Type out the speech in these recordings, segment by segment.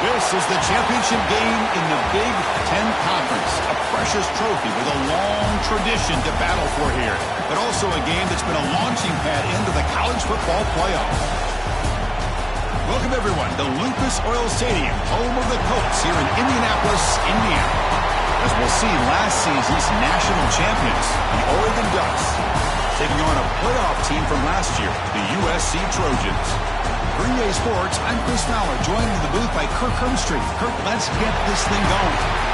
This is the championship game in the Big Ten Conference. A precious trophy with a long tradition to battle for here. But also a game that's been a launching pad into the college football playoff. Welcome, everyone, to Lucas Oil Stadium, home of the Colts here in Indianapolis, Indiana. As we'll see, last season's national champions, the Oregon Ducks, taking on a playoff team from last year, the USC Trojans. For EA Sports, I'm Chris Fowler, joined in the booth by Kirk Hermstreet. Kirk, let's get this thing going.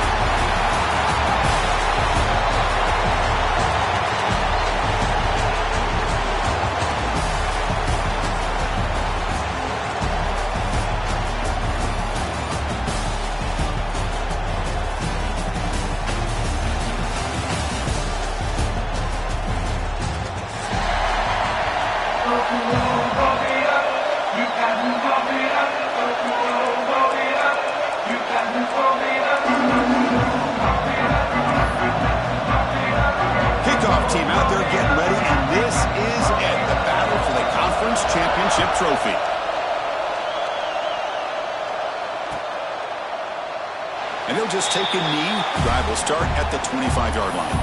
Team out there getting ready, and this is it, the battle for the conference championship trophy. And they'll just take a knee. Drive will start at the 25-yard line.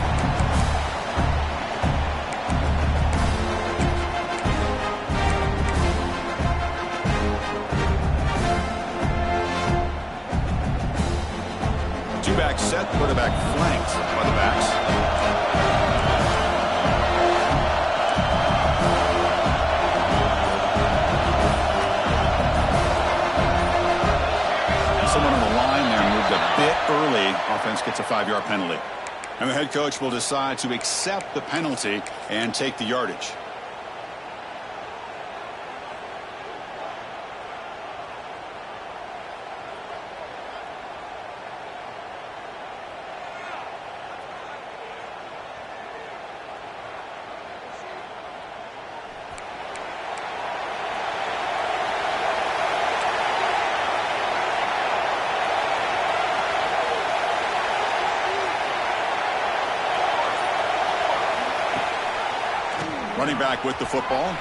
Two-back set, quarterback flanked by the backs. Someone on the line there moved a bit early. Offense gets a 5-yard penalty. And the head coach will decide to accept the penalty and take the yardage. Running back with the football.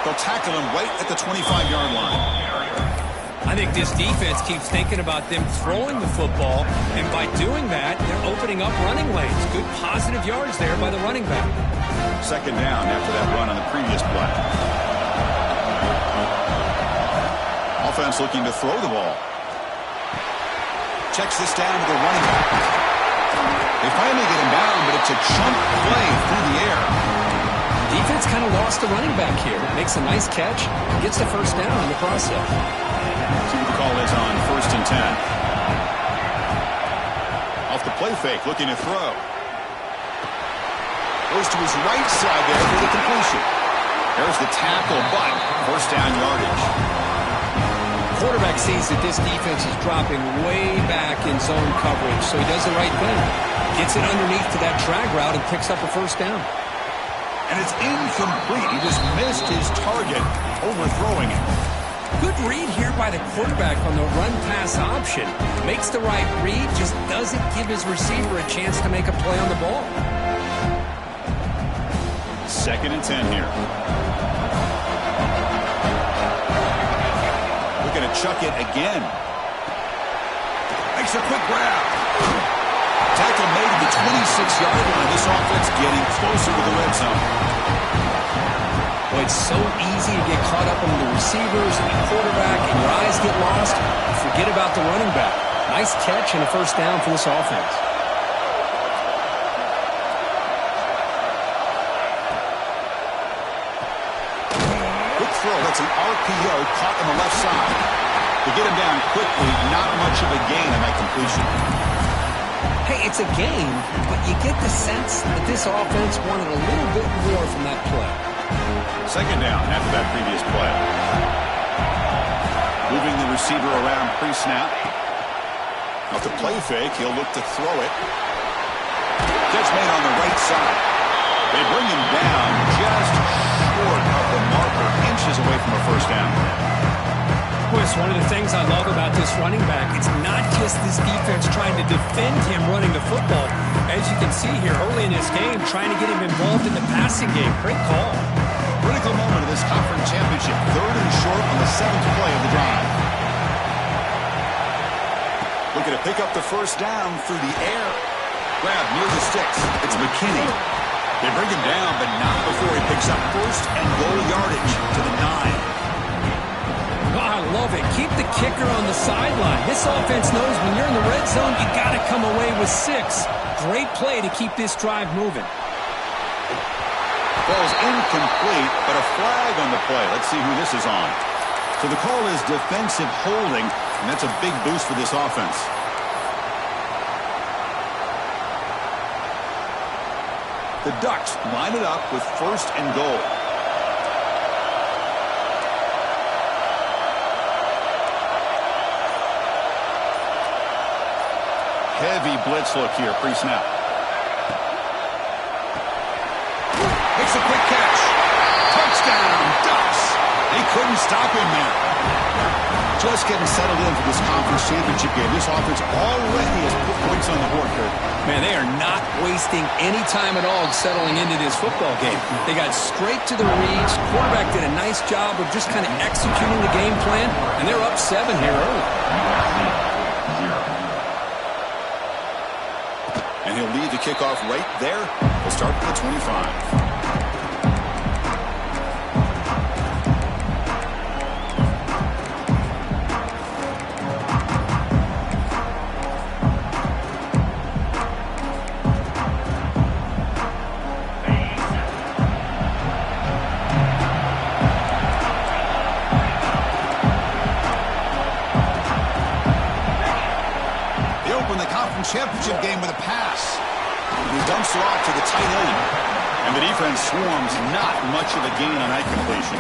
They'll tackle him right at the 25-yard line. I think this defense keeps thinking about them throwing the football, and by doing that, they're opening up running lanes. Good positive yards there by the running back. Second down after that run on the previous play. Offense looking to throw the ball. Checks this down to the running back. They finally get him down, but it's a chunk play through the air. Defense kind of lost the running back here. Makes a nice catch, gets the first down in the process. See what the call is on 1st and 10. Off the play fake, looking to throw. Goes to his right side there for the completion. There's the tackle, but first down yardage. Quarterback sees that this defense is dropping way back in zone coverage, so he does the right thing. Gets it underneath to that drag route and picks up a first down. And it's incomplete. He just missed his target, overthrowing it. Good read here by the quarterback on the run-pass option. Makes the right read, just doesn't give his receiver a chance to make a play on the ball. 2nd and 10 here. Going to chuck it again. Makes a quick grab. Tackle made at the 26-yard line. This offense getting closer to the red zone. Boy, it's so easy to get caught up on the receivers and the quarterback, and your eyes get lost. Forget about the running back. Nice catch and a first down for this offense. That's an RPO caught on the left side. To get him down quickly, not much of a gain on that completion. Hey, it's a gain, but you get the sense that this offense wanted a little bit more from that play. Second down after that previous play. Moving the receiver around pre-snap. Off the play fake, he'll look to throw it. Catch made on the right side. They bring him down just short of the marker, inches away from a first down. Boy, it's one of the things I love about this running back. It's not just this defense trying to defend him running the football. As you can see here early in this game, trying to get him involved in the passing game. Great call. critical moment of this conference championship. 3rd and short on the 7th play of the drive. Looking to pick up the first down through the air. Grab near the sticks. It's McKinney. They bring him down, but not before he picks up 1st and goal yardage to the 9. Oh, I love it. Keep the kicker on the sideline. This offense knows when you're in the red zone, you got to come away with 6. Great play to keep this drive moving. Ball's incomplete, but a flag on the play. Let's see who this is on. So the call is defensive holding, and that's a big boost for this offense. The Ducks line it up with 1st and goal. Heavy blitz look here, pre-snap. Makes a quick catch. Touchdown, Ducks. They couldn't stop him there. Just getting settled in for this conference championship game. This offense already has put points on the board, Kurt. Man, they are not wasting any time at all settling into this football game. They got straight to the reads. Quarterback did a nice job of just kind of executing the game plan, and they're up 7 here early. And he'll lead the kickoff right there. We'll start at the 25. Championship game with a pass. He dumps it off to the tight end. And the defense swarms, not much of a gain on that completion.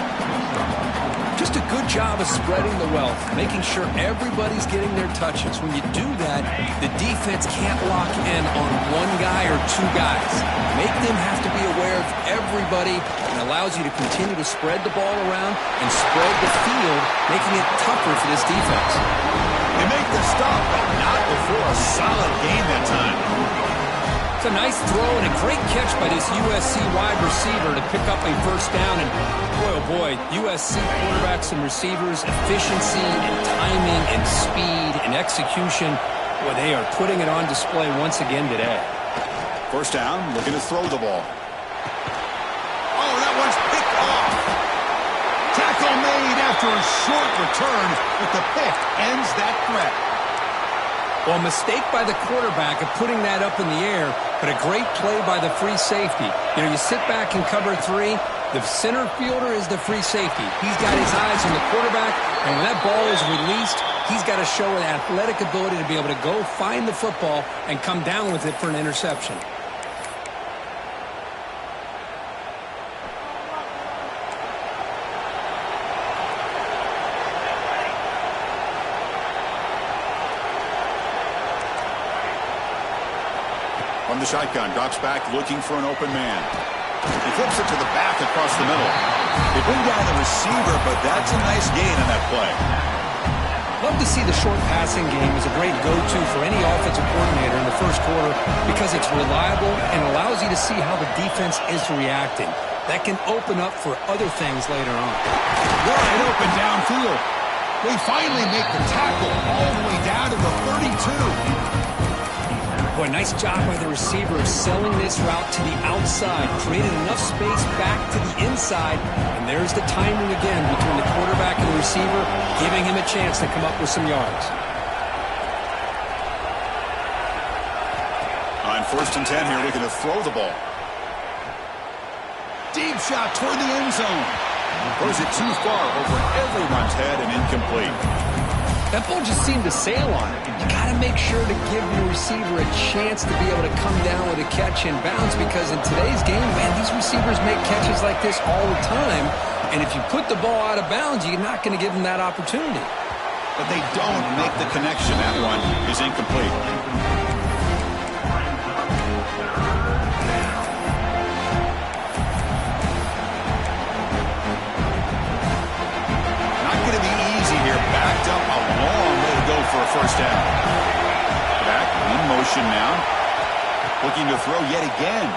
Just a good job of spreading the wealth, making sure everybody's getting their touches. When you do that, the defense can't lock in on 1 guy or 2 guys. Make them have to be aware of everybody, and allows you to continue to spread the ball around and spread the field, making it tougher for this defense. They make the stop, but not before a solid gain that time. It's a nice throw and a great catch by this USC wide receiver to pick up a 1st down. And boy, oh boy, USC quarterbacks and receivers, efficiency and timing and speed and execution, boy, they are putting it on display once again today. 1st down, looking to throw the ball. Oh, that one's picked off. Tackle made after a short return, but the pick ends that threat. Well, a mistake by the quarterback of putting that up in the air, but a great play by the free safety. You know, you sit back in cover 3, the center fielder is the free safety. He's got his eyes on the quarterback, and when that ball is released, he's got to show an athletic ability to be able to go find the football and come down with it for an interception. From the shotgun, drops back, looking for an open man. He flips it to the back across the middle. They bring down the receiver, but that's a nice gain on that play. Love to see the short passing game as a great go-to for any offensive coordinator in the 1st quarter because it's reliable and allows you to see how the defense is reacting. That can open up for other things later on. Wide open downfield. They finally make the tackle all the way down to the 32. Boy, nice job by the receiver of selling this route to the outside, created enough space back to the inside, and there's the timing again between the quarterback and the receiver, giving him a chance to come up with some yards. On 1st and 10 here, looking to throw the ball. Deep shot toward the end zone. Throws it too far over everyone's head and incomplete. That ball just seemed to sail on it. You got to make sure to give your receiver a chance to be able to come down with a catch and bounce because in today's game, man, these receivers make catches like this all the time. And if you put the ball out of bounds, you're not going to give them that opportunity. But they don't make the connection. That one is incomplete. Backed up a long way to go for a 1st down. Back in motion now. Looking to throw yet again.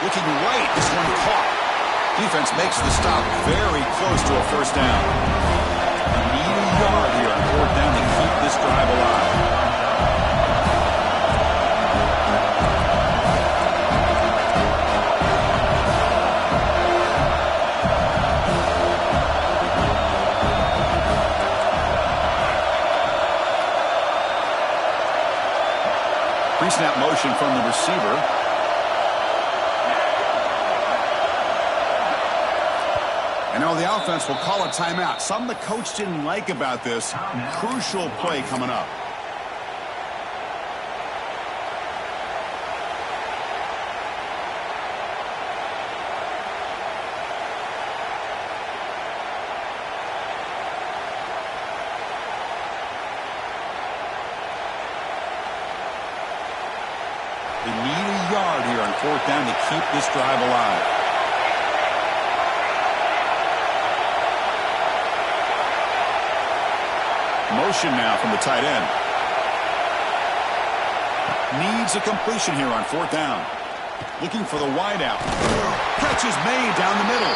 Looking right. This one caught. Defense makes the stop very close to a first down. Need a yard here on fourth down to keep this drive alive. Pre-snap motion from the receiver. And now the offense will call a timeout. Something the coach didn't like about this. Crucial play coming up. They need a yard here on fourth down to keep this drive alive. Motion now from the tight end. Needs a completion here on fourth down. Looking for the wideout. Catch is made down the middle.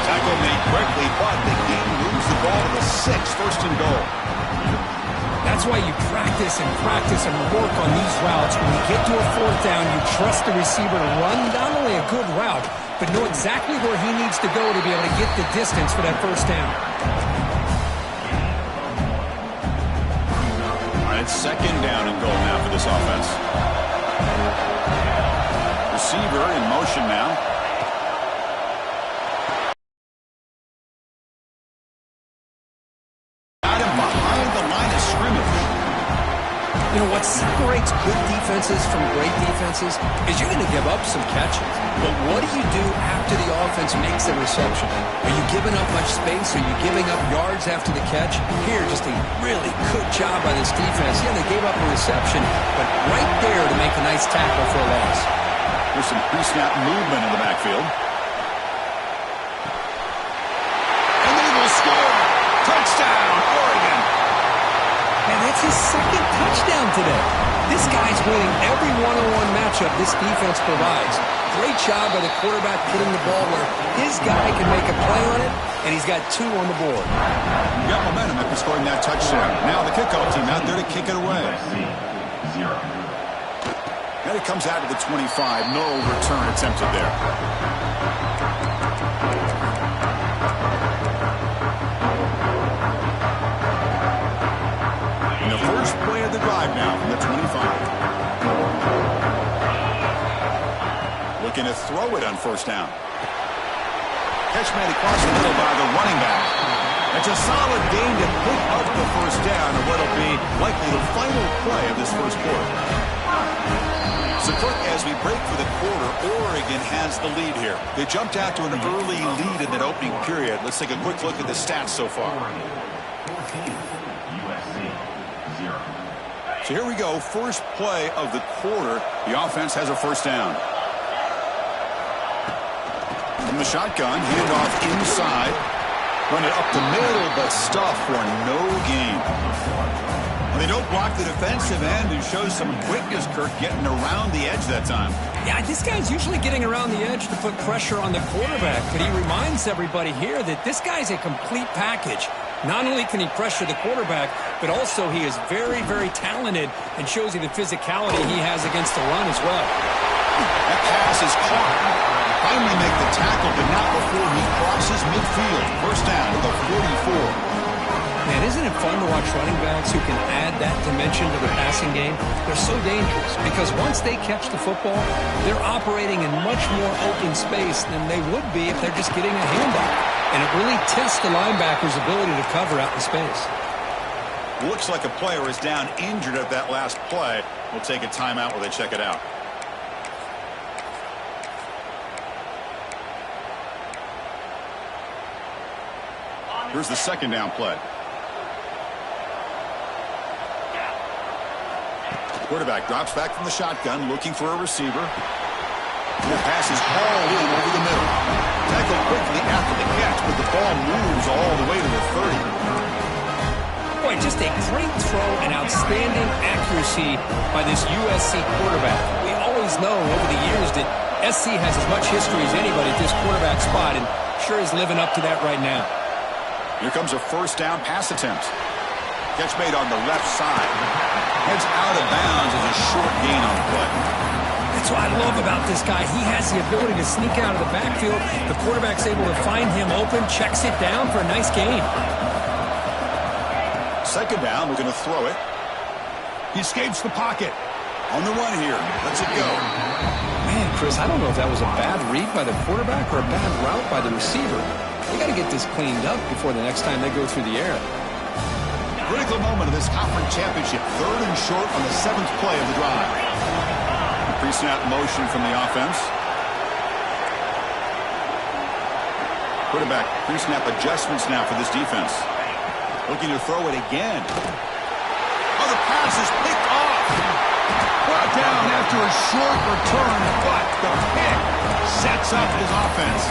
Tackle made quickly, but the game moves the ball to the 6, first and goal. That's why you practice and work on these routes. When you get to a fourth down, you trust the receiver to run not only a good route, but know exactly where he needs to go to be able to get the distance for that first down. It's second down and goal now for this offense. Receiver in motion now. Got him behind the line of scrimmage. You know, what separates good defenses from great defenses is you're going to give up some catches. But what do you do after the offense makes a reception? Are you giving up much space? Are you giving up yards after the catch? Here, just a really good job by this defense. Yeah, they gave up a reception, but right there to make a nice tackle for a loss. There's some pre-snap movement in the backfield. And they will score! Touchdown, Oregon! And that's his second touchdown today. This guy's winning every one-on-one matchup this defense provides. Great job by the quarterback putting the ball where his guy can make a play on it, and he's got 2 on the board. You got momentum after scoring that touchdown. Now the kickoff team out there to kick it away. And it comes out to the 25. No return attempted there. And the first play of the drive now from the 25. Looking to throw it on first down. Catch made across the middle by the running back. It's a solid gain to pick up the first down in what will be likely the final play of this first quarter. So, Kirk, as we break for the quarter, Oregon has the lead here. They jumped out to an early lead in that opening period. Let's take a quick look at the stats so far. So here we go. First play of the quarter. The offense has a first down. From the shotgun, handoff inside. Run it up the middle, but stuff for no gain. Well, they don't block the defensive end and show some quickness, Kirk, getting around the edge that time. Yeah, this guy's usually getting around the edge to put pressure on the quarterback, but he reminds everybody here that this guy's a complete package. Not only can he pressure the quarterback, but also he is very, very talented and shows you the physicality he has against the run as well. That pass is caught. Finally make the tackle, but not before he crosses midfield. First down to the 44. Man, isn't it fun to watch running backs who can add that dimension to the passing game? They're so dangerous because once they catch the football, they're operating in much more open space than they would be if they're just getting a handoff. And it really tests the linebacker's ability to cover out in space. Looks like a player is down injured at that last play. We'll take a timeout while they check it out. Here's the second down play. Quarterback drops back from the shotgun, looking for a receiver. The pass is hauled in over the middle. Tackled quickly after the catch, but the ball moves all the way to the 30. Boy, just a great throw and outstanding accuracy by this USC quarterback. We always know over the years that SC has as much history as anybody at this quarterback spot, and sure is living up to that right now. Here comes a first down pass attempt. Catch made on the left side. Heads out of bounds as a short gain on the play. That's what I love about this guy. He has the ability to sneak out of the backfield. The quarterback's able to find him open, checks it down for a nice gain. Second down, looking to throw it. He escapes the pocket. On the run here. Lets it go. Man, Chris, I don't know if that was a bad read by the quarterback or a bad route by the receiver. They got to get this cleaned up before the next time they go through the air. Critical moment of this conference championship. Third and short on the 7th play of the drive. Pre-snap motion from the offense. Quarterback pre-snap adjustments now for this defense. Looking to throw it again. Oh, the pass is picked off. Brought down after a short return, but the pick sets up his offense.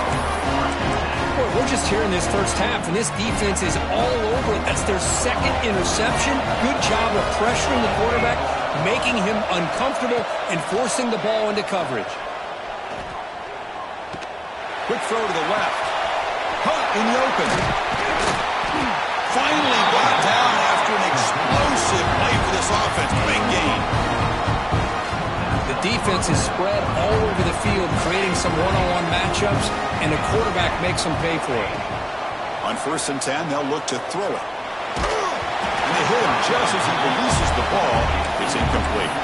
Boy, we're just here in this first half, and this defense is all over it. That's their second interception. Good job of pressuring the quarterback, making him uncomfortable, and forcing the ball into coverage. Quick throw to the left. Hunt in the open. Finally brought down after an explosive play for this offense. Big gain. The defense is spread all over the field, creating some one-on-one matchups, and the quarterback makes them pay for it. On 1st and 10, they'll look to throw it. And they hit him just as he releases the ball. It's incomplete.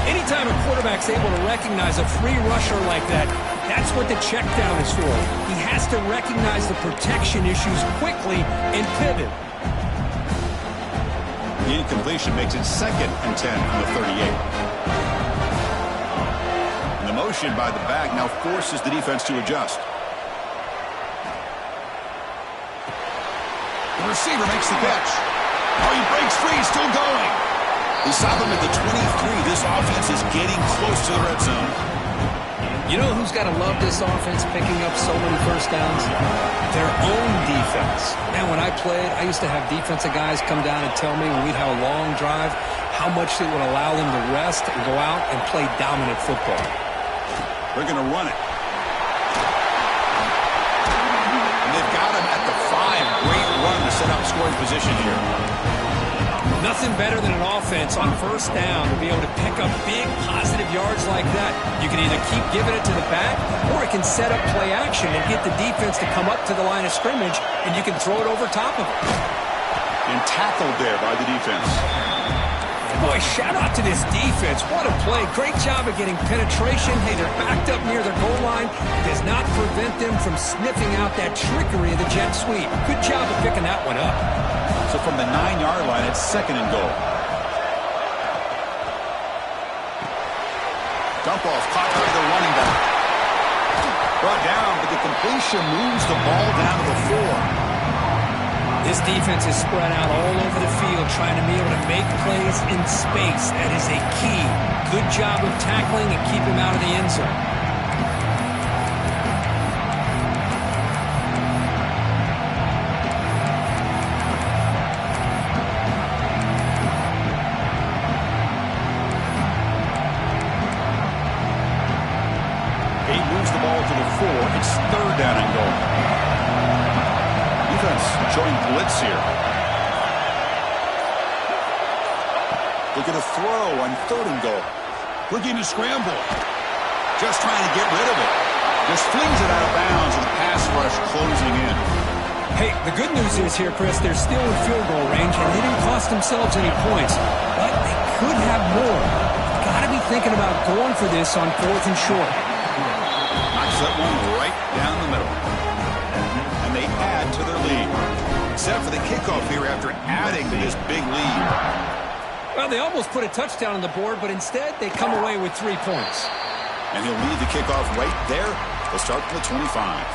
Anytime a quarterback's able to recognize a free rusher like that, that's what the check down is for. He has to recognize the protection issues quickly and pivot. The incompletion makes it 2nd and 10 on the 38. And the motion by the back now forces the defense to adjust. The receiver makes the catch. Oh, he breaks free, still going. He stopped him at the 23. This offense is getting close to the red zone. You know who's got to love this offense picking up so many first downs? Their own defense. Man, when I played, I used to have defensive guys come down and tell me when we'd have a long drive how much it would allow them to rest and go out and play dominant football. They're going to run it. And they've got him at the 5. Great run to set up scoring position here. Nothing better than an offense on first down to be able to pick up big positive yards like that. You can either keep giving it to the back, or it can set up play action and get the defense to come up to the line of scrimmage, and you can throw it over top of it. And tackled there by the defense. Boy, shout out to this defense. What a play. Great job of getting penetration. Hey, they're backed up near their goal line. It does not prevent them from sniffing out that trickery of the jet sweep. Good job of picking that one up. So from the 9-yard line, it's 2nd and goal. Dump off caught by the running back. Brought down, but the completion moves the ball down to the 4. This defense is spread out all over the field, trying to be able to make plays in space. That is a key. Good job of tackling and keep him out of the end zone. It's 3rd down and goal. Defense showing blitz here. Looking to throw on 3rd and goal. Looking to scramble. Just trying to get rid of it. Just flings it out of bounds with the pass rush closing in. Hey, the good news is here, Chris, they're still in field goal range, and they didn't cost themselves any points. But they could have more. Got to be thinking about going for this on 4th and short. Knocks that one right down the middle. And they add to their lead. Except for the kickoff here after adding to this big lead. Well, they almost put a touchdown on the board, but instead they come away with 3 points. And he'll lead the kickoff right there. They'll start from the 25.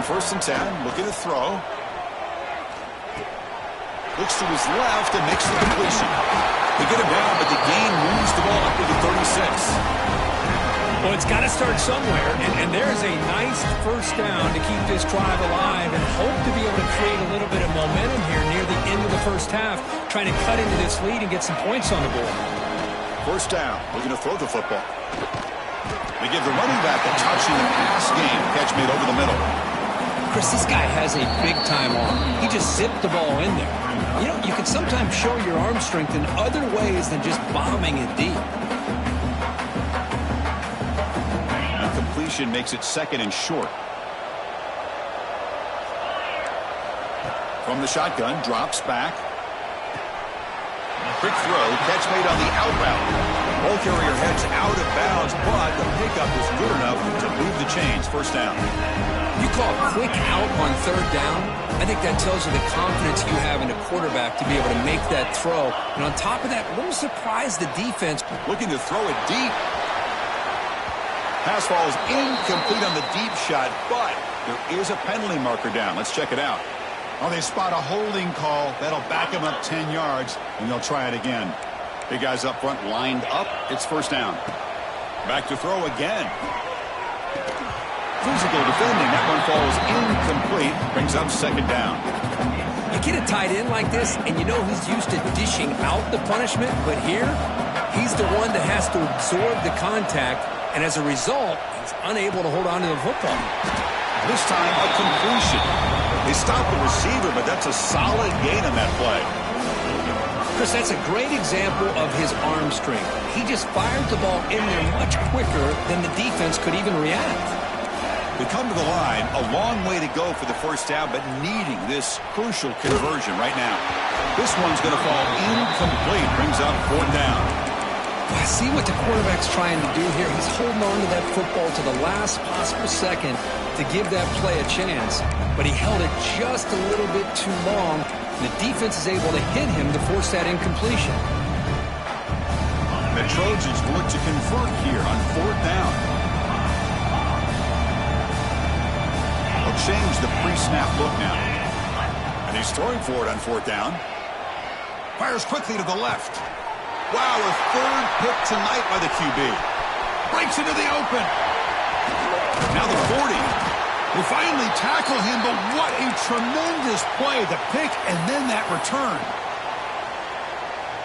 On 1st and 10, looking to throw. Looks to his left and makes the completion. They get him down, but the gain moves the ball up to the 36. Well, it's got to start somewhere, and there's a nice first down to keep this drive alive and hope to be able to create a little bit of momentum here near the end of the first half, trying to cut into this lead and get some points on the board. First down. Looking to throw the football. They give the running back a touch in the pass game. Catch made over the middle. Chris, this guy has a big-time arm. He just zipped the ball in there. You know, you can sometimes show your arm strength in other ways than just bombing it deep. Completion makes it second and short. From the shotgun, drops back. Quick throw, catch made on the out route. Ball carrier heads out of bounds, but the pickup is good enough to move the chains. First down. You call quick out on third down, I think that tells you the confidence you have in a quarterback to be able to make that throw. And on top of that, a little surprised the defense. Looking to throw it deep. Pass falls incomplete on the deep shot, but there is a penalty marker down. Let's check it out. Oh, they spot a holding call. That'll back them up 10 yards, and they'll try it again. Big guys up front lined up. It's first down. Back to throw again. Physical defending. That one falls incomplete. Brings up second down. You get a tight end like this, and you know he's used to dishing out the punishment, but here, he's the one that has to absorb the contact, and as a result, he's unable to hold on to the football. This time, a completion. They stop the receiver, but that's a solid gain on that play. Chris, that's a great example of his arm strength. He just fired the ball in there much quicker than the defense could even react. They come to the line, a long way to go for the first down, but needing this crucial conversion right now. This one's going to fall incomplete, brings up fourth down. I see what the quarterback's trying to do here. He's holding on to that football to the last possible second to give that play a chance, but he held it just a little bit too long, and the defense is able to hit him to force that incompletion. The Trojans look to convert here on fourth down. They'll change the pre-snap look now. And he's throwing for it on fourth down. Fires quickly to the left. Wow, a third pick tonight by the QB. Breaks into the open. Now the 40. They finally tackle him, but what a tremendous play. The pick and then that return.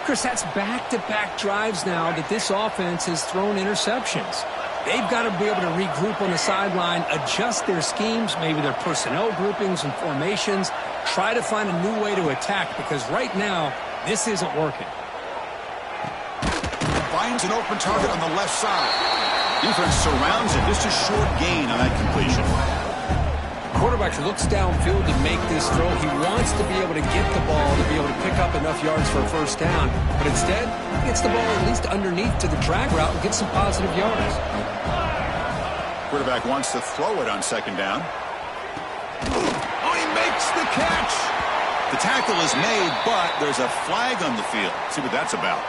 Chris, that's back-to-back drives now that this offense has thrown interceptions. They've got to be able to regroup on the sideline, adjust their schemes, maybe their personnel groupings and formations, try to find a new way to attack, because right now, this isn't working. Finds an open target on the left side. Defense surrounds it. Just a short gain on that completion. Quarterback looks downfield to make this throw. He wants to be able to get the ball to be able to pick up enough yards for a first down, but instead, he gets the ball at least underneath to the drag route and gets some positive yards. Quarterback wants to throw it on second down. Oh, he makes the catch. The tackle is made, but there's a flag on the field. See what that's about.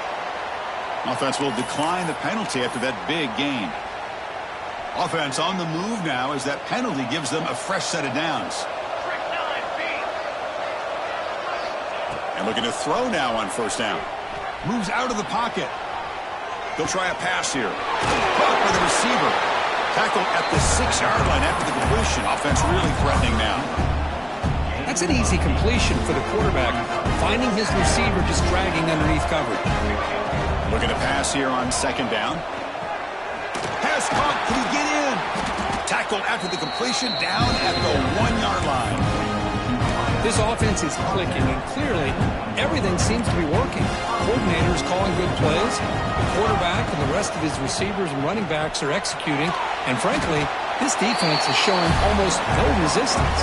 Offense will decline the penalty after that big gain. Offense on the move now as that penalty gives them a fresh set of downs. And looking to throw now on first down. Moves out of the pocket. They'll try a pass here. Caught by the receiver. Tackle at the 6-yard line after the completion. Offense really threatening now. That's an easy completion for the quarterback, finding his receiver just dragging underneath coverage. Looking to pass here on second down. Pass caught. Can he get in? Tackled after the completion down at the 1-yard line. This offense is clicking, and clearly everything seems to be working. Coordinators calling good plays. The quarterback and the rest of his receivers and running backs are executing. And frankly, this defense is showing almost no resistance.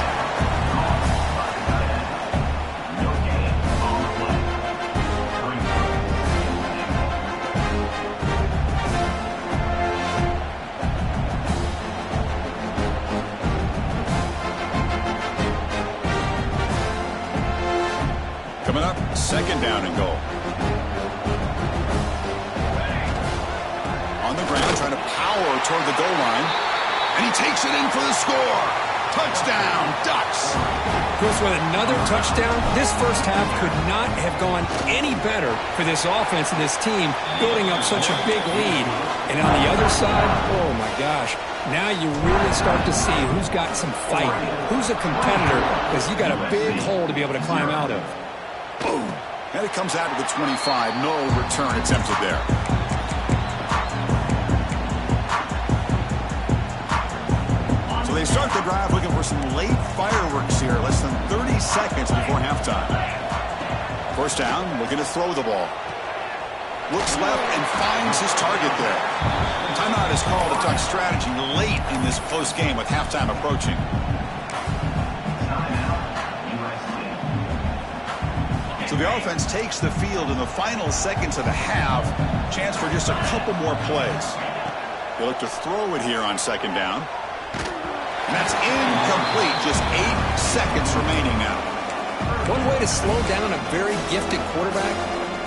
Coming up, second down and goal. On the ground, trying to power toward the goal line. And he takes it in for the score. Touchdown, Ducks. Chris, with another touchdown, this first half could not have gone any better for this offense and this team, building up such a big lead. And on the other side, oh my gosh, now you really start to see who's got some fight, who's a competitor, because you got a big hole to be able to climb out of. Boom. And it comes out to the 25. No return attempted there. They start the drive looking for some late fireworks here. Less than 30 seconds before halftime. First down, looking to throw the ball. Looks left and finds his target there. Timeout is called to talk strategy late in this close game with halftime approaching. So the offense takes the field in the final seconds of the half. Chance for just a couple more plays. They look to throw it here on second down. And that's incomplete. Just 8 seconds remaining now. One way to slow down a very gifted quarterback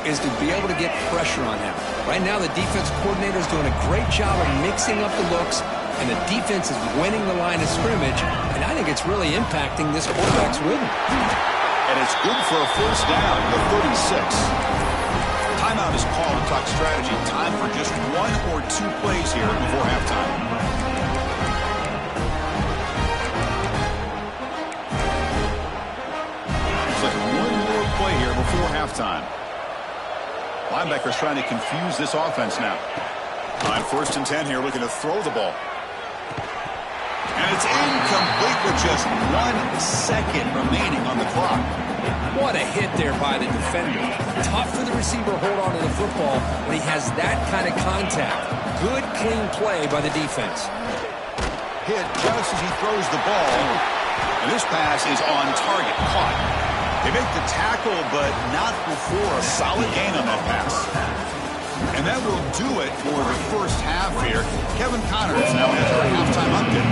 is to be able to get pressure on him. Right now, the defense coordinator is doing a great job of mixing up the looks, and the defense is winning the line of scrimmage, and I think it's really impacting this quarterback's rhythm. And it's good for a first down, the 36. Timeout is called to talk strategy. Time for just 1 or 2 plays here before halftime. Here before halftime. Linebackers trying to confuse this offense now. On first and 10 here, looking to throw the ball. And it's incomplete with just 1 second remaining on the clock. What a hit there by the defender. Tough for the receiver to hold on to the football when he has that kind of contact. Good, clean play by the defense. Hit just as he throws the ball. And this pass is on target, caught. They make the tackle, but not before a solid gain on that pass. And that will do it for the first half here. Kevin Connors now has our halftime update.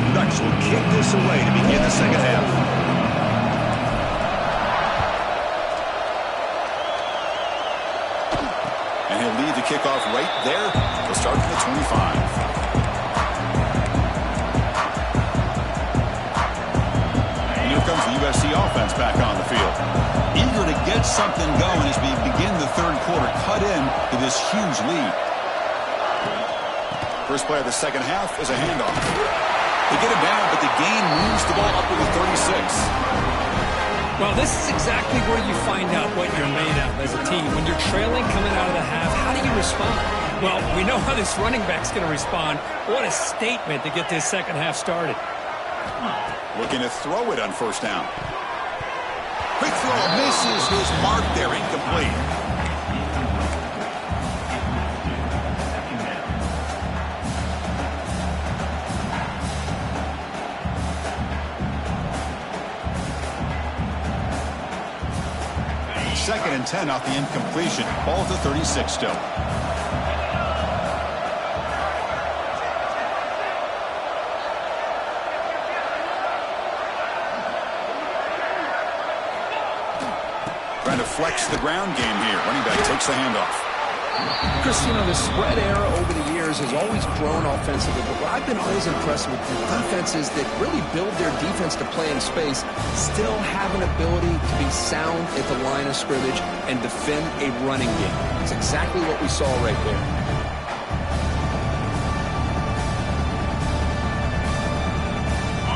The Ducks will kick this away to begin the second half. And he'll lead the kickoff right there. We'll start from the 25. Comes the USC offense back on the field. Eager to get something going as we begin the third quarter, cut in to this huge lead. First play of the second half is a handoff. They get it down, but the gain moves the ball up to the 36. Well, this is exactly where you find out what you're made of as a team. When you're trailing coming out of the half, how do you respond? Well, we know how this running back's going to respond. What a statement to get this second half started. Looking to throw it on first down. Quick throw, misses his mark there, incomplete. Second and 10 off the incompletion. Ball at the 36 still. Trying to flex the ground game here. Running back takes the handoff. Chris, you know, the spread era over the years has always grown offensively, but what I've been always impressed with the defenses that really build their defense to play in space still have an ability to be sound at the line of scrimmage and defend a running game. It's exactly what we saw right there.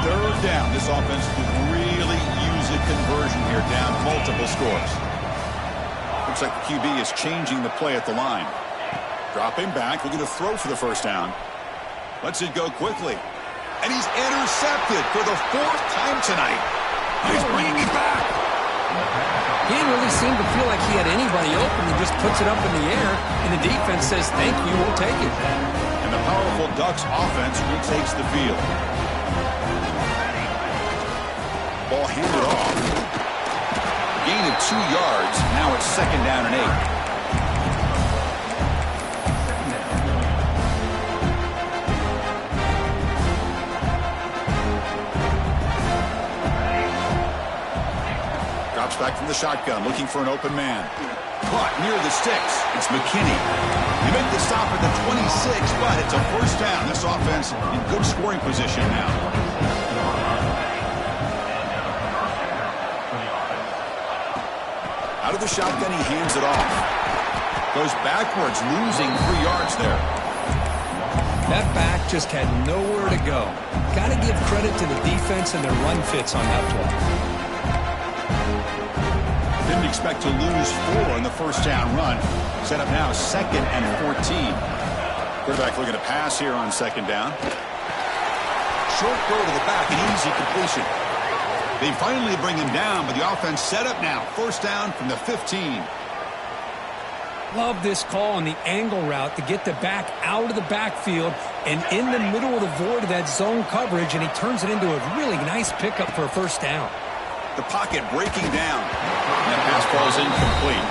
Third down. This offense could really use a conversion here, down multiple scores. Looks like the QB is changing the play at the line. Dropping back, looking to throw for the first down. Lets it go quickly. And he's intercepted for the 4th time tonight. He's bringing it back. He didn't really seem to feel like he had anybody open. He just puts it up in the air, and the defense says, thank you, we'll take it. And the powerful Ducks offense retakes the field. Ball handed off. Gain of 2 yards. Now it's second down and 8. Drops back from the shotgun, looking for an open man. Caught near the sticks. It's McKinney. They make the stop at the 26, but it's a first down. This offense in good scoring position now. Out of the shotgun, he hands it off. Goes backwards, losing 3 yards there. That back just had nowhere to go. Got to give credit to the defense and their run fits on that play. Didn't expect to lose 4 in the first down run. Set up now 2nd and 14. Quarterback looking to pass here on 2nd down. Short throw to the back, an easy completion. They finally bring him down, but the offense set up now. 1st down from the 15. Love this call on the angle route to get the back out of the backfield and in the middle of the void of that zone coverage, and he turns it into a really nice pickup for a 1st down. The pocket breaking down. That pass ball is incomplete.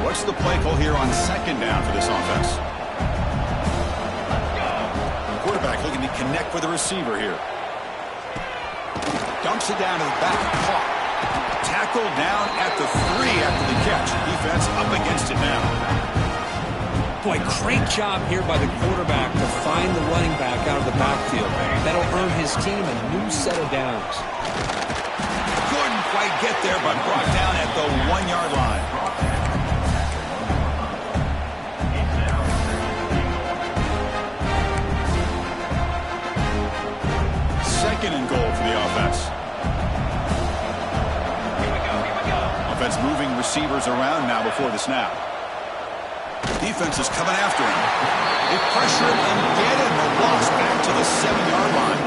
What's the play call here on 2nd down for this offense? Quarterback looking to connect with the receiver here. Dumps it down to the back. Caught. Tackled down at the 3 after the catch. Defense up against it now. Boy, great job here by the quarterback to find the running back out of the backfield. That'll earn his team a new set of downs. Couldn't quite get there, but brought down at the 1-yard line. Second and goal for the offense. Offense moving receivers around now before the snap. Defense is coming after him. They pressure him and get him. A loss back to the 7-yard line.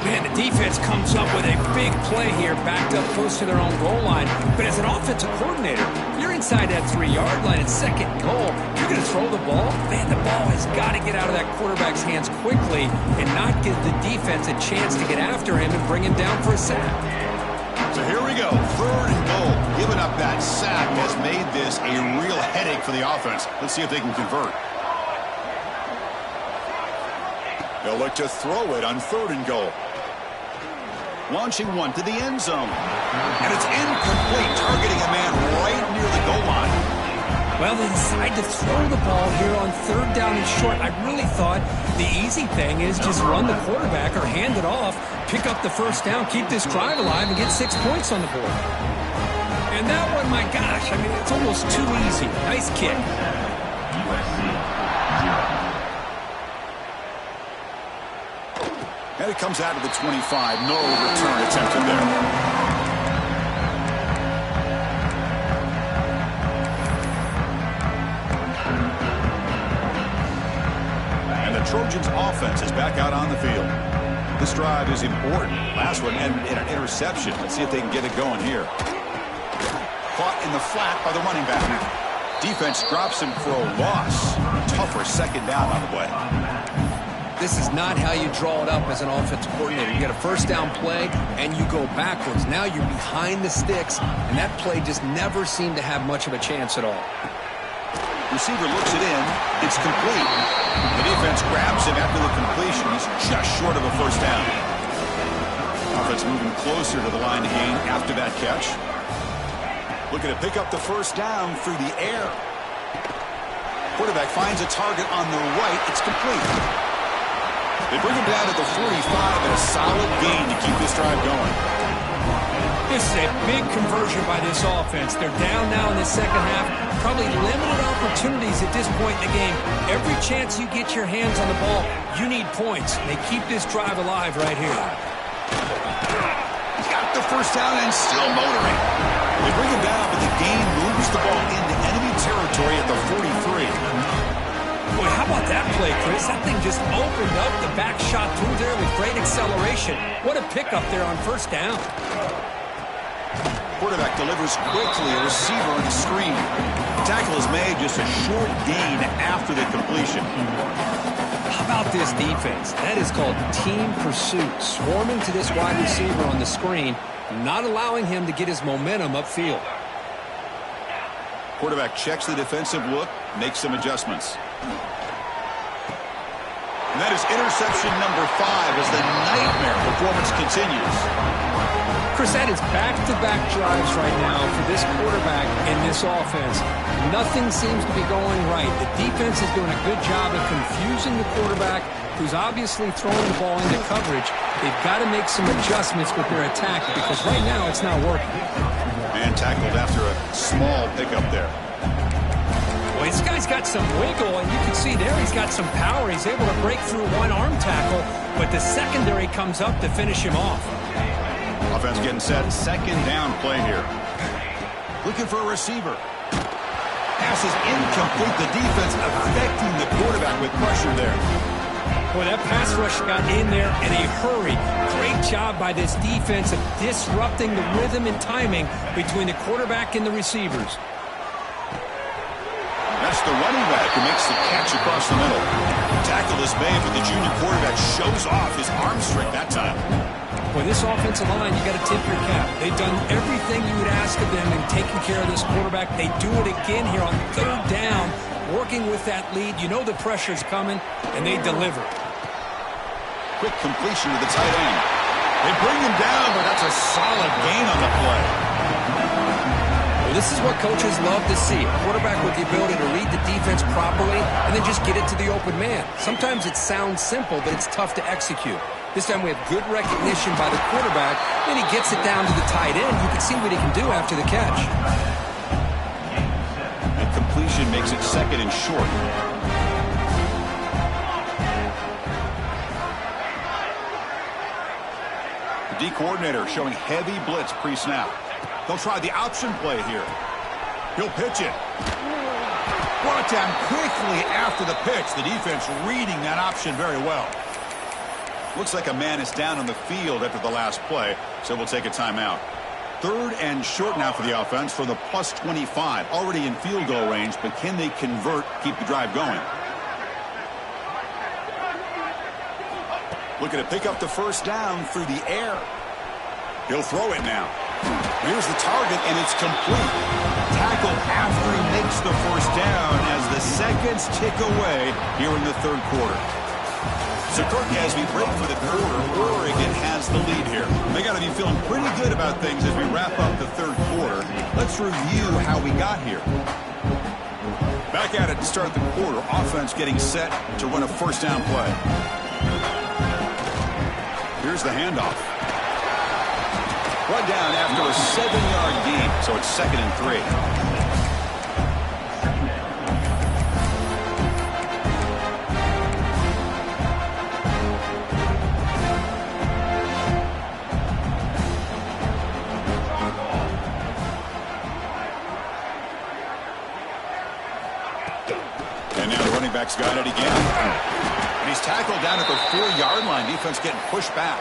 Man, the defense comes up with a big play here, backed up close to their own goal line. But as an offensive coordinator, you're inside that 3-yard line at 2nd and goal. You're going to throw the ball? Man, the ball has got to get out of that quarterback's hands quickly and not give the defense a chance to get after him and bring him down for a sack. So here we go, 3rd and goal. Giving up that sack has made this a real headache for the offense. Let's see if they can convert. They'll look to throw it on 3rd and goal. Launching one to the end zone. And it's incomplete, targeting a man right near the goal line. Well, they decide to throw the ball here on 3rd down and short. I really thought the easy thing is just run the quarterback or hand it off, pick up the 1st down, keep this drive alive, and get 6 points on the board. And that one, my gosh, I mean, it's almost too easy. Nice kick. And it comes out to the 25. No return attempted there. And the Trojans' offense is back out on the field. This drive is important. Last one and an interception. Let's see if they can get it going here. Caught in the flat by the running back. Defense drops him for a loss. Tougher 2nd down on the way. This is not how you draw it up as an offensive coordinator. You get a 1st down play, and you go backwards. Now you're behind the sticks, and that play just never seemed to have much of a chance at all. Receiver looks it in. It's complete. The defense grabs him after the completion. He's just short of a 1st down. Offense moving closer to the line to gain after that catch. Looking to pick up the 1st down through the air. Quarterback finds a target on the right. It's complete. They bring him down to the 45 and a solid gain to keep this drive going. This is a big conversion by this offense. They're down now in the 2nd half. Probably limited opportunities at this point in the game. Every chance you get your hands on the ball, you need points. They keep this drive alive right here. Got the 1st down and still motoring. They bring him down, but the game moves the ball into enemy territory at the 43. Boy, how about that play, Chris? That thing just opened up. The back shot through there with great acceleration. What a pickup there on 1st down. Quarterback delivers quickly, a receiver on the screen. The tackle is made, just a short gain after the completion. How about this defense? That is called team pursuit. Swarming to this wide receiver on the screen, not allowing him to get his momentum upfield. Quarterback checks the defensive look, makes some adjustments. And that is interception number 5 as the nightmare for performance continues. Chris, that is back-to-back drives right now for this quarterback and this offense. Nothing seems to be going right. The defense is doing a good job of confusing the quarterback, who's obviously throwing the ball into coverage. They've got to make some adjustments with their attack because right now it's not working. Man tackled after a small pickup there. Well, this guy's got some wiggle, and you can see there he's got some power. He's able to break through one arm tackle, but the secondary comes up to finish him off. Offense getting set. Second down play here. Looking for a receiver. Pass is incomplete. The defense affecting the quarterback with pressure there. Boy, that pass rush got in there in a hurry. Great job by this defense of disrupting the rhythm and timing between the quarterback and the receivers. That's the running back who makes the catch across the middle. Tackle is made, but the junior quarterback shows off his arm strength that time. Boy, this offensive line, you got to tip your cap. They've done everything you would ask of them in taking care of this quarterback. They do it again here on third down, working with that lead. You know the pressure's coming, and they deliver. Quick completion to the tight end. They bring him down, but that's a solid gain on the play. Well, this is what coaches love to see. A quarterback with the ability to read the defense properly and then just get it to the open man. Sometimes it sounds simple, but it's tough to execute. This time we have good recognition by the quarterback. Then he gets it down to the tight end. You can see what he can do after the catch. And completion makes it second and short. The D coordinator showing heavy blitz pre-snap. They'll try the option play here. He'll pitch it. Brought down quickly after the pitch. The defense reading that option very well. Looks like a man is down on the field after the last play, so we'll take a timeout. Third and short now for the offense for the plus 25. Already in field goal range, but can they convert, keep the drive going? Looking to pick up the first down through the air. He'll throw it now. Here's the target, and it's complete. Tackle after he makes the first down as the seconds tick away here in the third quarter. So, Kirk, as we break for the quarter, Oregon has the lead here. They got to be feeling pretty good about things as we wrap up the third quarter. Let's review how we got here. Back at it to start the quarter. Offense getting set to run a first down play. Here's the handoff. Run down after a 7-yard gain, so it's second and 3. And now the running back's got it again. And he's tackled down at the 4-yard line. Defense getting pushed back.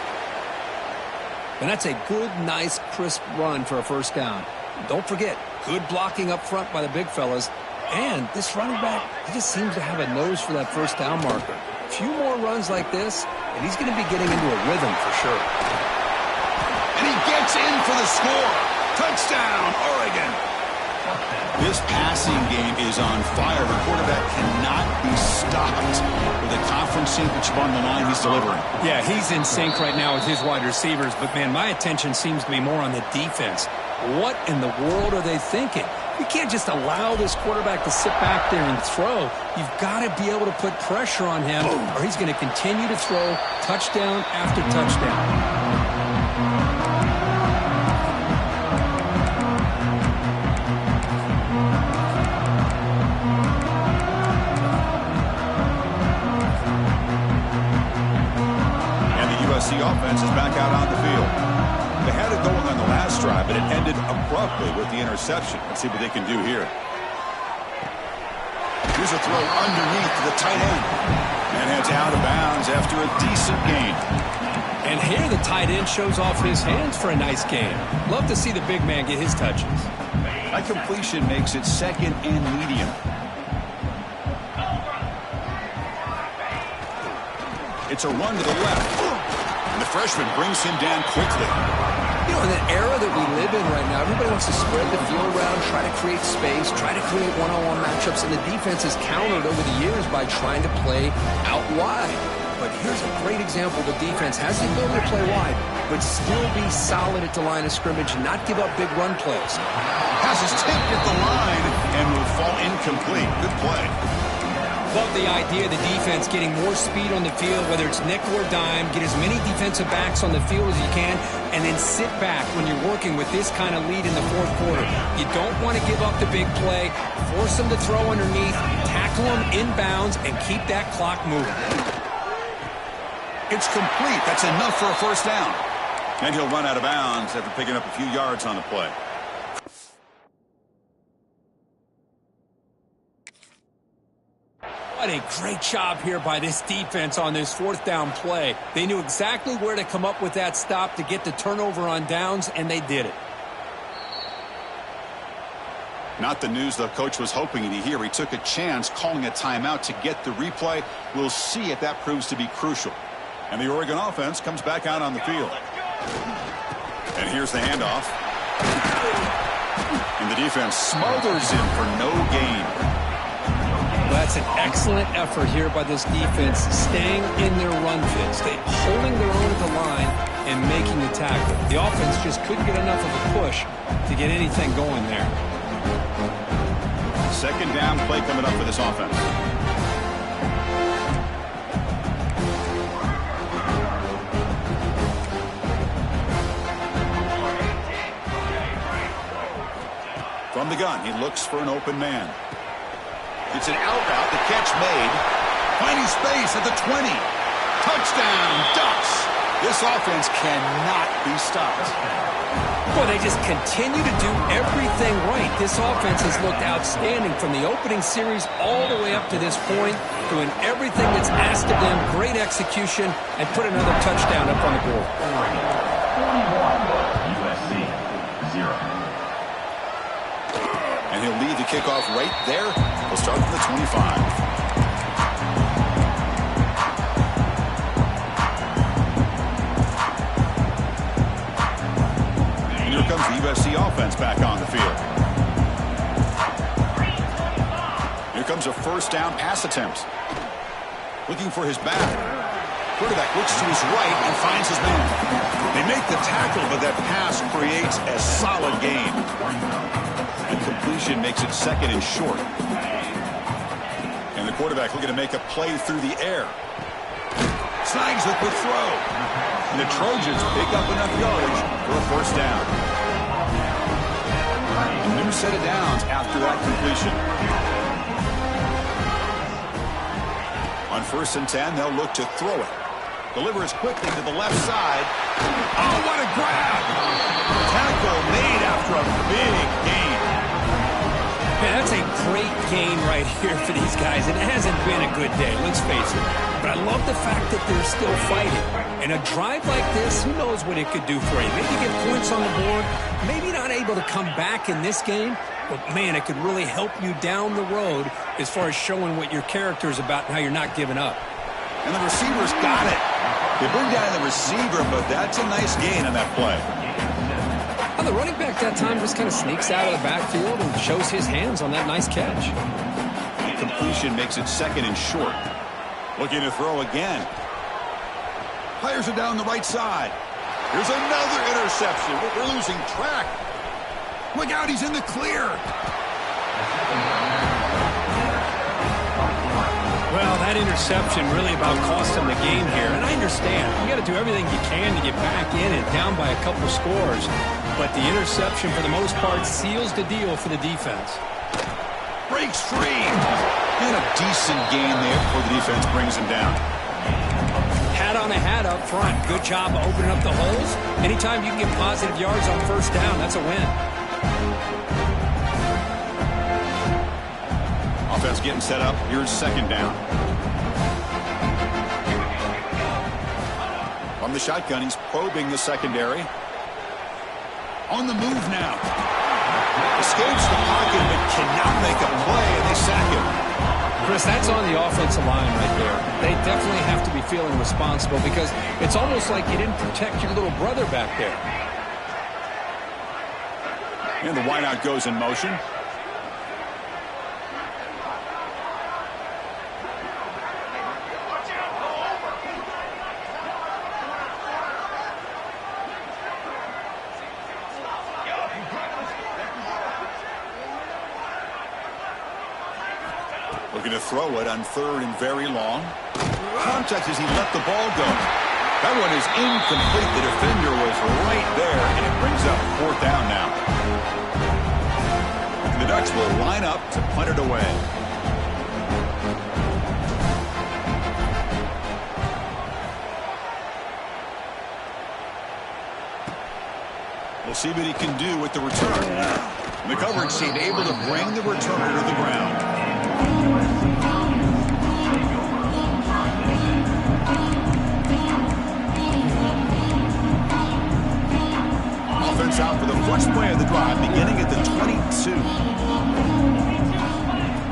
And that's a good, nice, crisp run for a first down. Don't forget, good blocking up front by the big fellas. And this running back, he just seems to have a nose for that first down marker. A few more runs like this, and he's going to be getting into a rhythm for sure. And he gets in for the score. Touchdown, Oregon. This passing game is on fire. The quarterback cannot be stopped. With a conference championship on the line, he's delivering. Yeah, he's in sync right now with his wide receivers. But, man, my attention seems to be more on the defense. What in the world are they thinking? You can't just allow this quarterback to sit back there and throw. You've got to be able to put pressure on him, or he's going to continue to throw touchdown after touchdown. USC offense is back out on the field. They had it going on the last drive, but it ended abruptly with the interception. Let's see what they can do here. Here's a throw underneath to the tight end. And heads out of bounds after a decent gain. And here the tight end shows off his hands for a nice gain. Love to see the big man get his touches. That completion makes it second and medium. It's a run to the left. And the freshman brings him down quickly. You know, in the era that we live in right now, everybody wants to spread the field around, try to create space, try to create one-on-one matchups, and the defense has countered over the years by trying to play out wide. but here's a great example. The defense has the ability to play wide, but still be solid at the line of scrimmage and not give up big run plays. Pass is tipped at the line and will fall incomplete. Good play. Love the idea of the defense getting more speed on the field, whether it's nickel or dime. Get as many defensive backs on the field as you can, and then sit back when you're working with this kind of lead in the fourth quarter. You don't want to give up the big play. Force them to throw underneath, tackle them inbounds, and keep that clock moving. It's complete. That's enough for a first down. And he'll run out of bounds after picking up a few yards on the play. What a great job here by this defense on this fourth down play. They knew exactly where to come up with that stop to get the turnover on downs, and they did it. Not the news the coach was hoping to hear. He took a chance calling a timeout to get the replay. We'll see if that proves to be crucial. And the Oregon offense comes back out on the field. And here's the handoff. And the defense smothers him for no gain. That's an excellent effort here by this defense, staying in their run fit, holding their own at the line and making the tackle. The offense just couldn't get enough of a push to get anything going there. Second down play coming up for this offense. From the gun, he looks for an open man. It's an out route. The catch made. Finding space at the 20. Touchdown, Ducks. This offense cannot be stopped. Boy, they just continue to do everything right. This offense has looked outstanding from the opening series all the way up to this point, doing everything that's asked of them. Great execution, and put another touchdown up on the board. 41, USC, 0. And he'll lead the kickoff right there. We'll start from the 25. And here comes the USC offense back on the field. Here comes a first down pass attempt. Looking for his back. Quarterback looks to his right and finds his man. They make the tackle, but that pass creates a solid gain. And completion makes it second and short. And the quarterback looking to make a play through the air. Snags a quick throw. And the Trojans pick up enough yardage for a first down. A new set of downs after that completion. On 1st and 10, they'll look to throw it. Delivers quickly to the left side. Oh, what a grab! Tackle made after a big gain. Man, that's a great gain right here for these guys. And it hasn't been a good day, let's face it. But I love the fact that they're still fighting. And a drive like this, who knows what it could do for you. Maybe get points on the board. Maybe not able to come back in this game. But, man, it could really help you down the road as far as showing what your character is about and how you're not giving up. And the receivers got it. They bring down the receiver, but that's a nice gain on that play. Well, the running back that time just kind of sneaks out of the backfield and shows his hands on that nice catch. Completion makes it second and short. Looking to throw again. Fires it down the right side. Here's another interception. We're losing track. Look out, he's in the clear. Well, that interception really about cost them the game here. And I understand. You got to do everything you can to get back in and down by a couple scores. But the interception, for the most part, seals the deal for the defense. Breaks free. And a decent gain there before the defense brings him down. Hat on a hat up front. Good job of opening up the holes. Anytime you can get positive yards on first down, that's a win. Offense getting set up. Here's second down. From the shotgun, he's probing the secondary. On the move now. Escapes the pocket, but cannot make a play, and they sack him. Chris, that's on the offensive line right there. They definitely have to be feeling responsible because it's almost like you didn't protect your little brother back there. And the wideout goes in motion. Looking to throw it on 3rd and very long. Contact as he let the ball go. That one is incomplete. The defender was right there, and it brings up 4th down now. And the Ducks will line up to punt it away. We'll see what he can do with the return. The coverage team able to bring the returner to the ground. Offense out for the first play of the drive, beginning at the 22.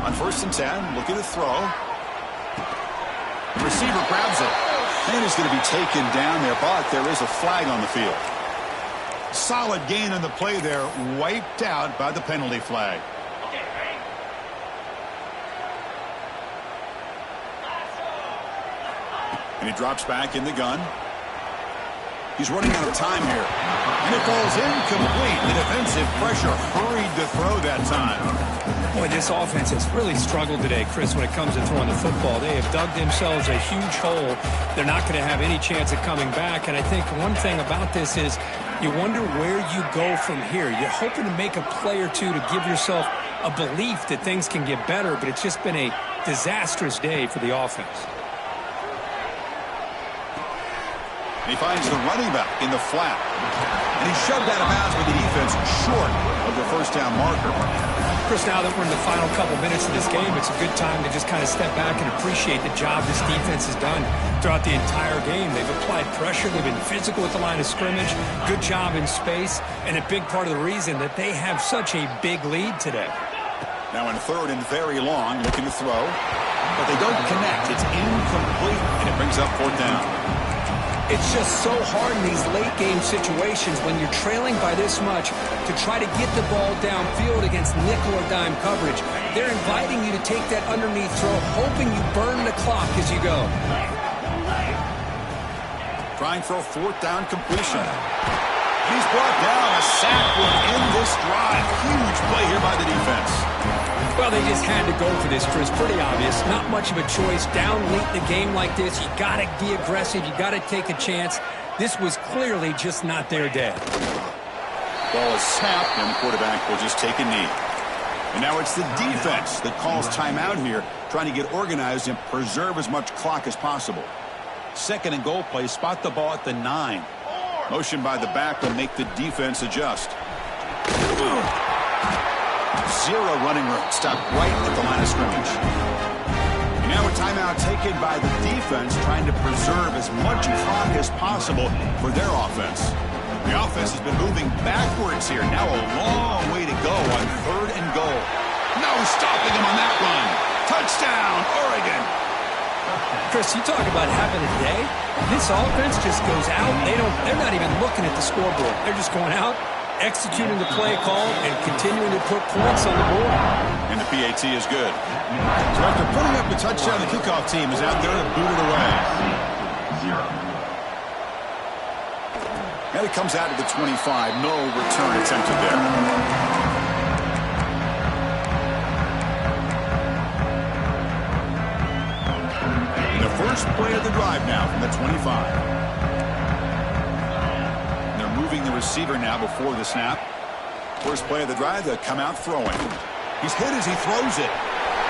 On 1st and 10, looking to throw. The receiver grabs it. And he's going to be taken down there, but there is a flag on the field. Solid gain on the play there, wiped out by the penalty flag. And he drops back in the gun. He's running out of time here. And it falls incomplete. The defensive pressure hurried to throw that time. Boy, this offense has really struggled today, Chris, when it comes to throwing the football. They have dug themselves a huge hole. They're not going to have any chance of coming back. And I think one thing about this is you wonder where you go from here. You're hoping to make a play or two to give yourself a belief that things can get better, but it's just been a disastrous day for the offense. And he finds the running back in the flat. And he's shoved out of bounds with the defense short of the 1st down marker. Chris, now that we're in the final couple minutes of this game, it's a good time to just kind of step back and appreciate the job this defense has done throughout the entire game. They've applied pressure. They've been physical at the line of scrimmage. Good job in space. And a big part of the reason that they have such a big lead today. Now in 3rd and very long, looking to throw. But they don't connect. It's incomplete, and it brings up 4th down. It's just so hard in these late-game situations when you're trailing by this much to try to get the ball downfield against nickel or dime coverage. They're inviting you to take that underneath throw, hoping you burn the clock as you go. Trying for a 4th down completion. He's brought down. A sack will end this drive. Huge play here by the defense. Well, they just had to go for this, Chris. Pretty obvious. Not much of a choice. Down late in the game like this, you got to be aggressive. You got to take a chance. This was clearly just not their day. Ball is snapped, and the quarterback will just take a knee. And now it's the defense that calls timeout here, trying to get organized and preserve as much clock as possible. 2nd and goal play. Spot the ball at the 9. Motion by the back will make the defense adjust. Zero running room. Stopped right at the line of scrimmage. And now a timeout taken by the defense, trying to preserve as much clock as possible for their offense. The offense has been moving backwards here. Now a long way to go on 3rd and goal. No stopping him on that run. Touchdown, Oregon. Chris, you talk about having a day. This offense just goes out. They're not even looking at the scoreboard. They're just going out, executing the play call, and continuing to put points on the board. And the PAT is good. So after putting up the touchdown, the kickoff team is out there to boot it away. 0. And it comes out to the 25. No return attempted there. First play of the drive now from the 25. And they're moving the receiver now before the snap. First play of the drive, they'll come out throwing. He's hit as he throws it.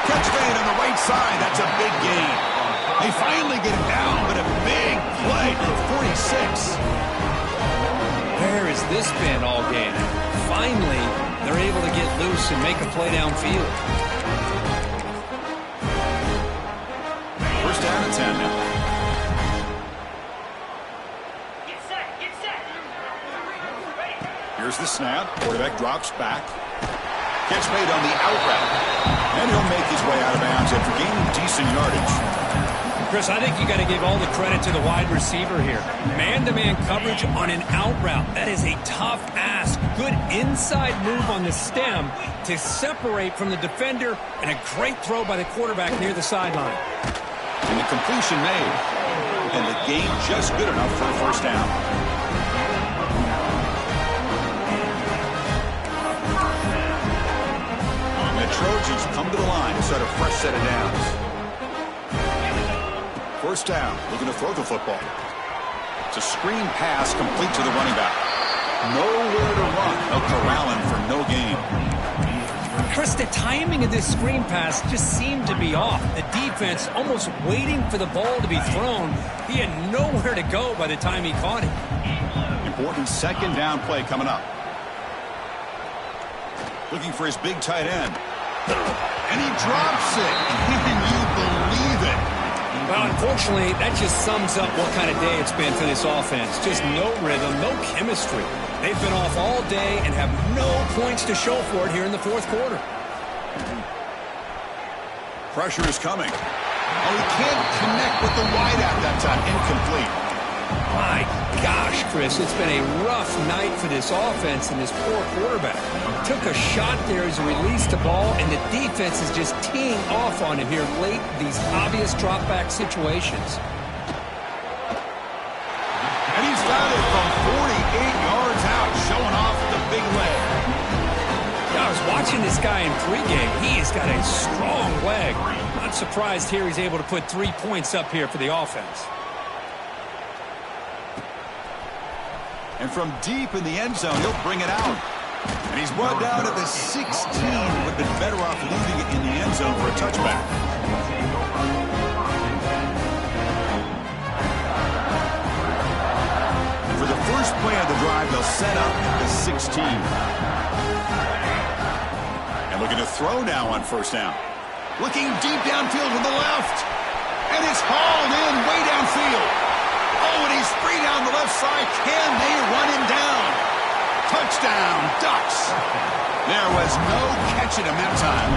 Catch made on the right side. That's a big gain. They finally get it down, but a big play to the 46. Where has this been all game? Finally, they're able to get loose and make a play downfield. First down and 10 now. Get set. Here's the snap. Quarterback drops back. Catch made on the out route. And he'll make his way out of bounds after gaining decent yardage. Chris, I think you got to give all the credit to the wide receiver here. Man-to-man coverage on an out route. That is a tough ask. Good inside move on the stem to separate from the defender, and a great throw by the quarterback near the sideline. And the completion made. And the gain just good enough for a first down. And the Trojans come to the line to start a fresh set of downs. First down, looking to throw the football. It's a screen pass complete to the running back. Nowhere to run. They'll corral him for no gain. Chris, the timing of this screen pass just seemed to be off. The defense almost waiting for the ball to be thrown. He had nowhere to go by the time he caught it. Important second down play coming up. Looking for his big tight end. And he drops it. Can you believe it? Well, unfortunately, that just sums up what kind of day it's been for this offense. Just no rhythm, no chemistry. They've been off all day and have no points to show for it here in the fourth quarter. Pressure is coming. Oh, he can't connect with the wideout that time. Incomplete. My gosh, Chris, it's been a rough night for this offense and this poor quarterback. Took a shot there as he released the ball, and the defense is just teeing off on him here late in these obvious drop-back situations. And he's got it from 48 yards out, showing off the big leg. I was watching this guy in pregame. He's got a strong leg. Not surprised here he's able to put 3 points up here for the offense. And from deep in the end zone, he'll bring it out. And he's brought down at the 16. Would have been better off leaving it in the end zone for a touchback. And for the first play of the drive, they'll set up the 16. And looking to throw now on first down. Looking deep downfield to the left. And it's hauled in way downfield. Oh, and he's free down the left side. Can they run him down? Touchdown, Ducks. There was no catching him that time.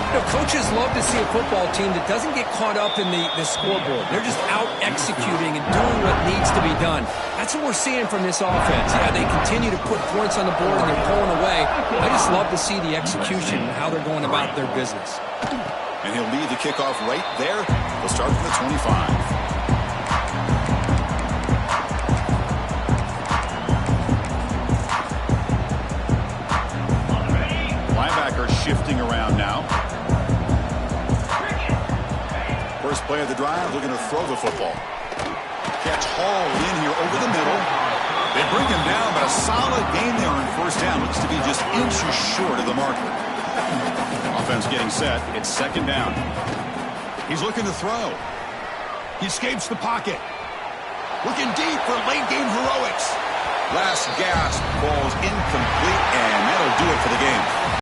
You know, coaches love to see a football team that doesn't get caught up in the scoreboard. They're just out executing and doing what needs to be done. That's what we're seeing from this offense. Yeah, they continue to put points on the board and they're pulling away. I just love to see the execution and how they're going about their business. And he'll lead the kickoff right there. They'll start from the 25. Shifting around now. First play of the drive, looking to throw the football. Catch hauled in here over the middle. They bring him down, but a solid gain there on first down. Looks to be just inches short of the marker. Offense getting set. It's second down. He's looking to throw. He escapes the pocket. Looking deep for late game heroics. Last gasp falls incomplete, and that'll do it for the game.